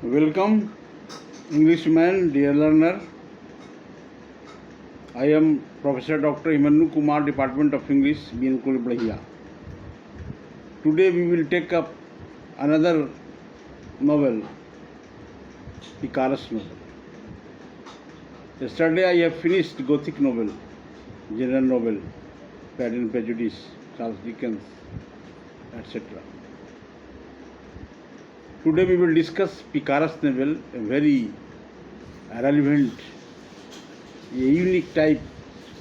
Welcome, Englishman, dear learner. I am Professor Dr Abhimanyu Kumar, Department of English, Barhiya. Today we will take up another novel, Picaro's novel. Yesterday I have finished Gothic novel, general novel, Pride and Prejudice, Charles Dickens, etc. Today we will discuss Picaro's novel, a very relevant, a unique type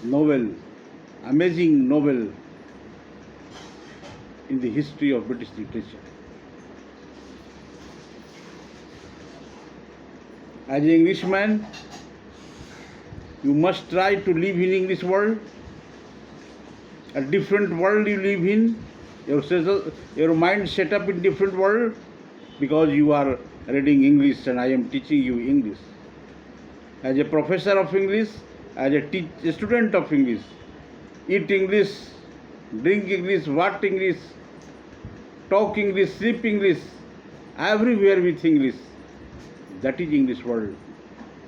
novel, amazing novel in the history of British literature. As an Englishman, you must try to live in English world, a different world you live in, your mind set up in different world, because you are reading English and I am teaching you English. As a professor of English, as a student of English, eat English, drink English, what English, talk English, sleep English, everywhere with English. That is English world.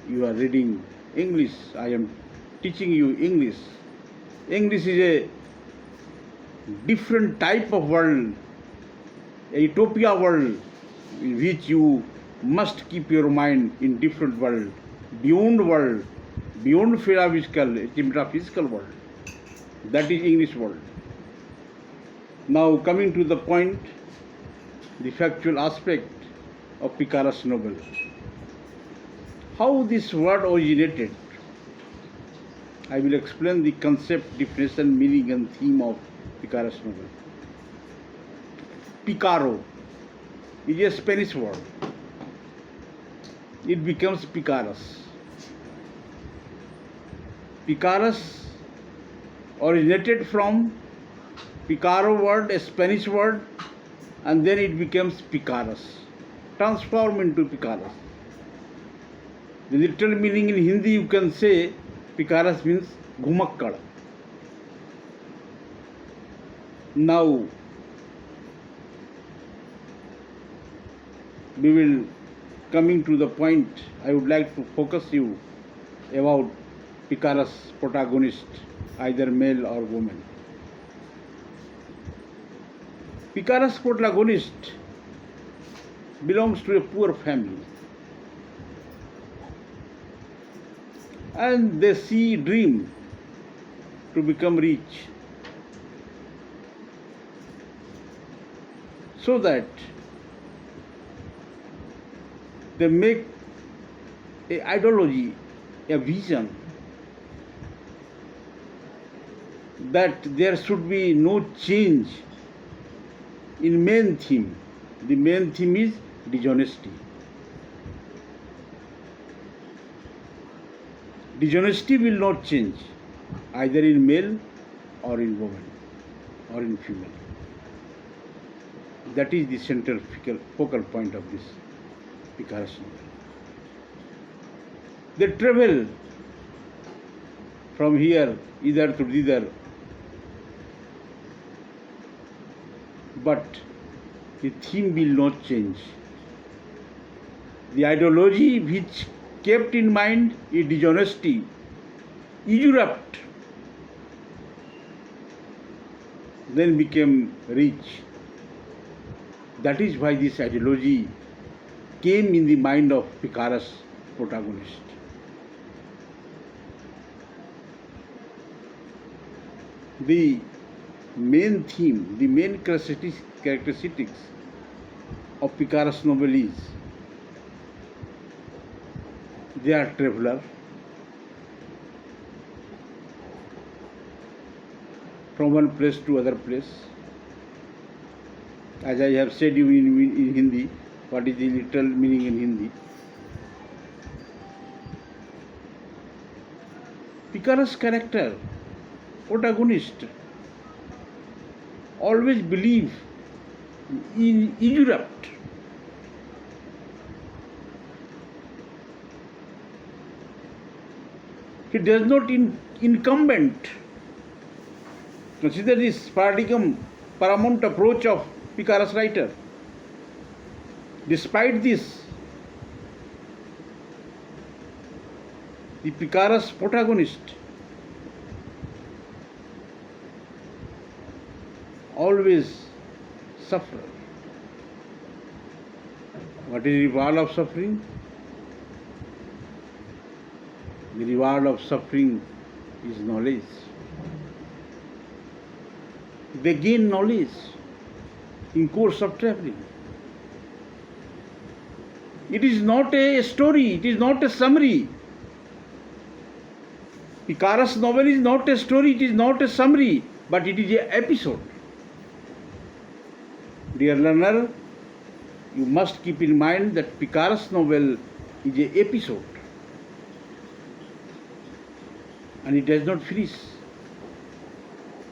You are reading English, I am teaching you English. English is a different type of world, a utopia world, in which you must keep your mind in different world, beyond metaphysical world. That is English world. Now coming to the point, the factual aspect of Picaro's novel. How this word originated? I will explain the concept, definition, meaning and theme of Picaro's novel. Picaro is a Spanish word. It becomes Picaros. Picaros originated from Picaro word, a Spanish word, and then it becomes Picaros, transformed into Picaros. The literal meaning in Hindi, you can say Picaros means Ghumakkad. Now we will coming to the point. I would like to focus you about Picaro's protagonist, either male or woman. Picaro's protagonist belongs to a poor family, and they see dream to become rich, so that they make a ideology, a vision, that there should be no change in main theme. The main theme is dishonesty. Dishonesty will not change, either in male or in woman or in female. That is the central focal point of this Picaro's novel. They travel from here either to thither, but the theme will not change. The ideology which kept in mind is dishonesty, usurped, then became rich. That is why this ideology came in the mind of Picaro's protagonist. The main theme, the main characteristics of Picaro's novel is they are traveler from one place to other place. As I have said you in Hindi, what is the literal meaning in Hindi? Picaro's character, protagonist, always believe in usurped. He does not incumbent. Consider this paramount approach of Picaro's writer. Despite this, The picarous protagonist always suffer. What is the reward of suffering? The reward of suffering is knowledge. They gain knowledge in course of traveling. It is not a story, it is not a summary. Picarous novel is not a story, it is not a summary, but it is an episode. Dear learner, you must keep in mind that picarous novel is an episode. And it does not finish.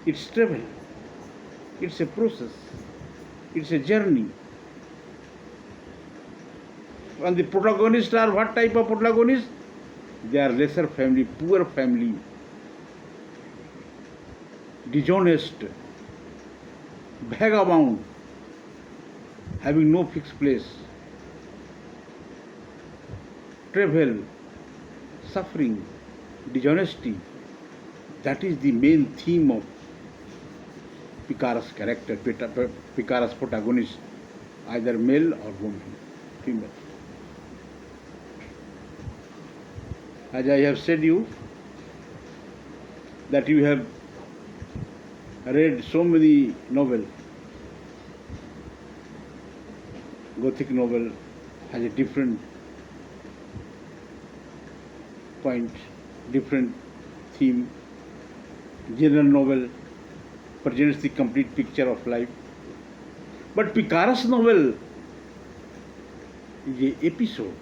It's travel. It's a process. It's a journey. And the protagonists are what type of protagonists? They are lesser family, poor family, dishonest, vagabond, having no fixed place, travel, suffering, dishonesty. That is the main theme of picarous character, picarous protagonist, either male or woman, female. As I have said you, that you have read so many novels. Gothic novel has a different point, different theme. General novel presents the complete picture of life. But picarous novel is an episode.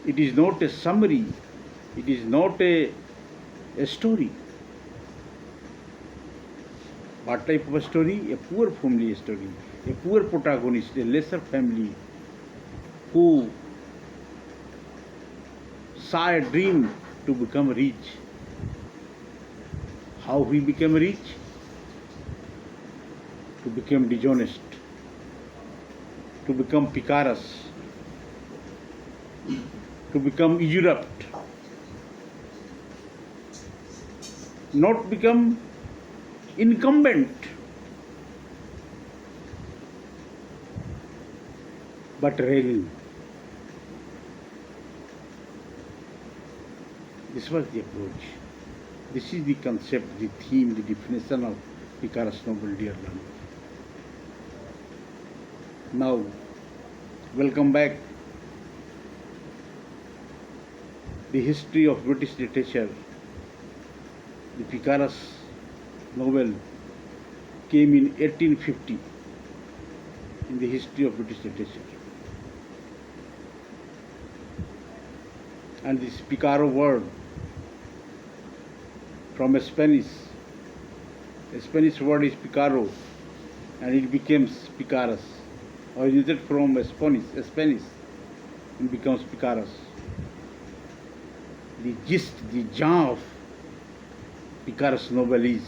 It is not a summary. It is not a story. What type of a story? A poor family story. A poor protagonist, a lesser family who saw a dream to become rich. How he became rich? To become dishonest, to become picarous, to become usurped, not become incumbent, but reigning. This was the approach. This is the concept, the theme, the definition of picarous novel, dear learner. Now, welcome back. The history of British literature. The picarous novel came in 1850 in the history of British literature. And this picaro word from a Spanish word is picaro, and it becomes picarous. Originated from Spanish, and becomes picarous. The gist, the germ of picarous novel is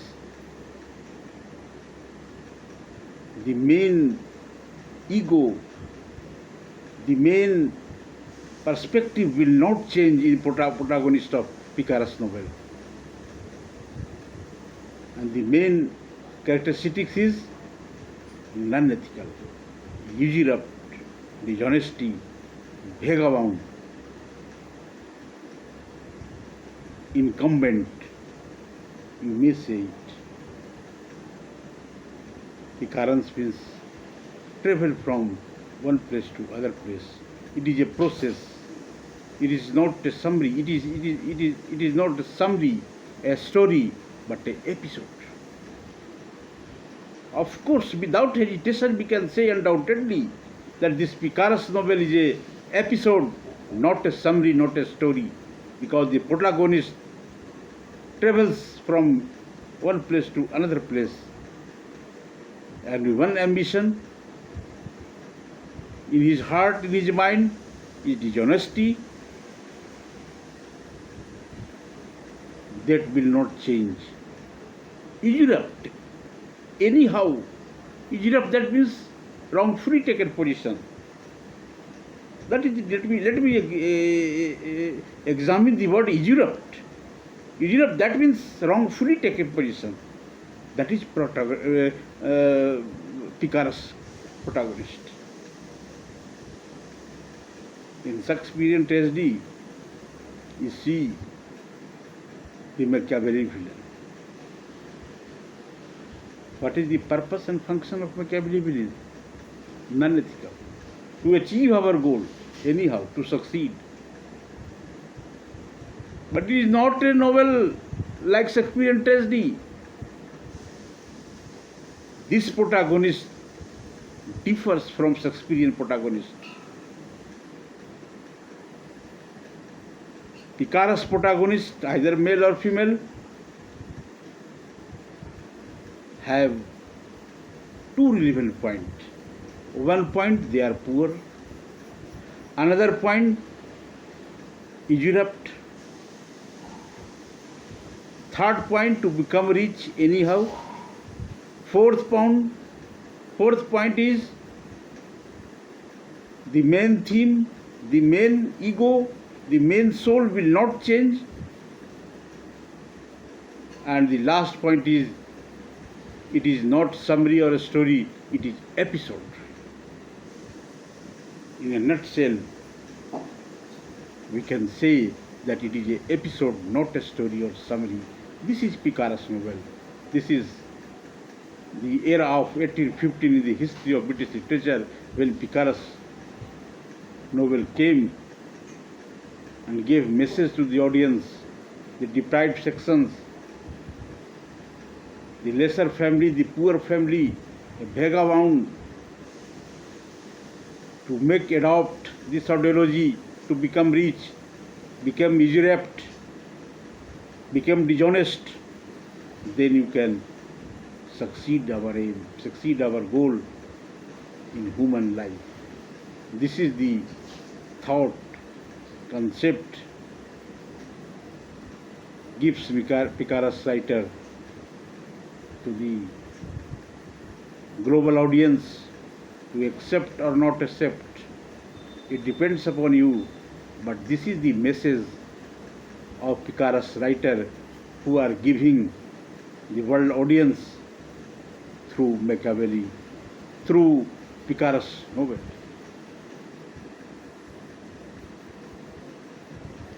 the main ego, the main perspective will not change in protagonist of picarous novel. And the main characteristics is non-ethical, usurped, dishonesty, vagabond, incumbent, you may say it. Picarance means travel from one place to other place. It is a process. It is not a summary. It is not a summary, a story, but an episode. Of course, without hesitation, we can say undoubtedly that this picarous novel is an episode, not a summary, not a story, because the protagonist travels from one place to another place, and with one ambition in his heart, in his mind, is dishonesty that will not change. Usurped. Anyhow, usurped, that means wrongfully taken position. That is, let me examine the word usurped. Usurped, that means wrongfully taken position. That is Picaro's protagonist. In Shakespearean tragedy, you see the Machiavelli villain. What is the purpose and function of Machiavelli villain? Non-ethical. To achieve our goal, anyhow, to succeed. But it is not a novel like Shakespearean tragedy. This protagonist differs from Shakespearean protagonist. Picaro's protagonist, either male or female, have two relevant points. One point, they are poor. Another point, usurped. Third point, to become rich anyhow. Fourth point is the main theme, the main ego, the main soul will not change. And the last point is, it is not summary or a story, it is episode. In a nutshell, we can say that it is an episode, not a story or summary. This is Picaro's novel. This is the era of 1815 in the history of British literature, when Picaro's novel came and gave message to the audience, the deprived sections, the lesser family, the poor family, a vagabond, to adopt this ideology, to become rich, become usurped, become dishonest, then you can succeed our aim, succeed our goal in human life. This is the thought, concept gives Picaro's writer to the global audience to accept or not accept. It depends upon you, but this is the message of Picaro's writer who are giving the world audience through Machiavelli, through Picaro's novel.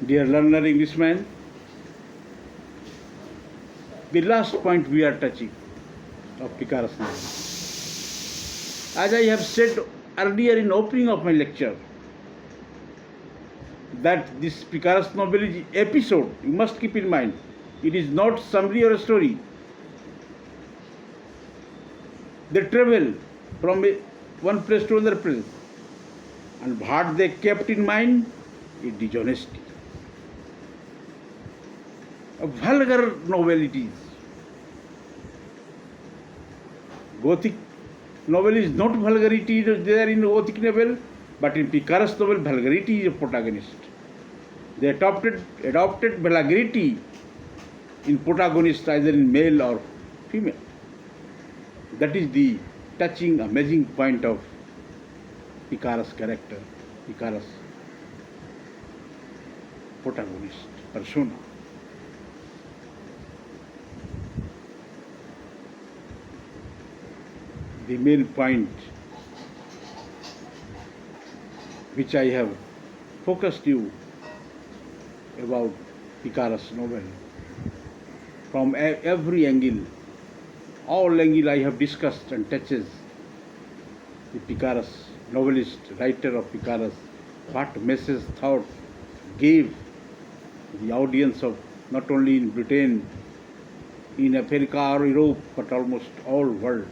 Dear learner Englishman, the last point we are touching of Picaro's novel. As I have said earlier in opening of my lecture, that this Picaro's novel is episode. You must keep in mind, it is not summary or a story. They travel from one place to another place, and what they kept in mind is dishonesty. A vulgar novel it is. Gothic novel is not vulgarity there in Gothic novel, but in Picaro's novel, vulgarity is a protagonist. They adopted vulgarity in protagonist, either in male or female. That is the touching, amazing point of Picaro's character, Picaro's protagonist, persona. The main point which I have focused you about Picaro's novel, from every angle, all angle I have discussed and touches the Picaro's novelist, writer of Picaro's, what message, thought gave the audience of not only in Britain, in Africa or Europe, but almost all world.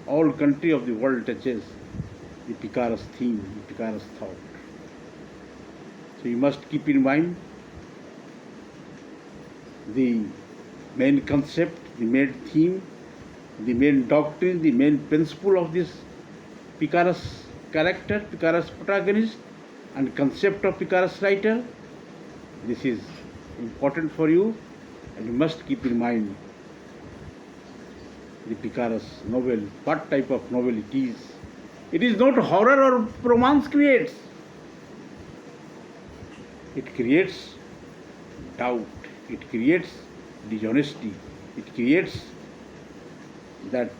All country of the world touches the Picaro's theme, the Picaro's thought. So you must keep in mind the main concept, the main theme, the main doctrine, the main principle of this Picaro's character, Picaro's protagonist, and concept of Picaro's writer. This is important for you, and you must keep in mind the Picaro's novel, what type of novel it is. It is not horror or romance creates. It creates doubt, it creates dishonesty, it creates that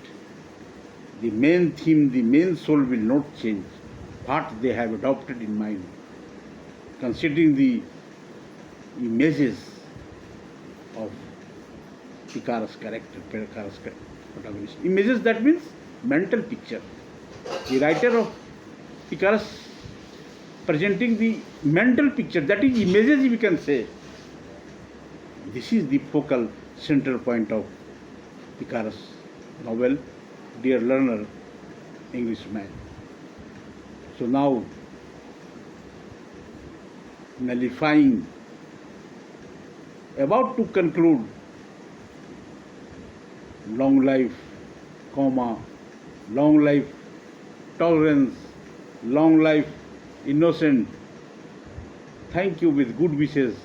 the main theme, the main soul will not change. What they have adopted in mind, considering the images of Picard's character, Picard's protagonist. Images, that means mental picture. The writer of Picard's presenting the mental picture, that is images we can say. This is the focal central point of Picard's novel, Dear Learner, Englishman. So now, nullifying, about to conclude, long life, comma, long life, tolerance, long life, innocent. Thank you with good wishes.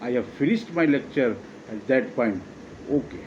I have finished my lecture at that point. Okay.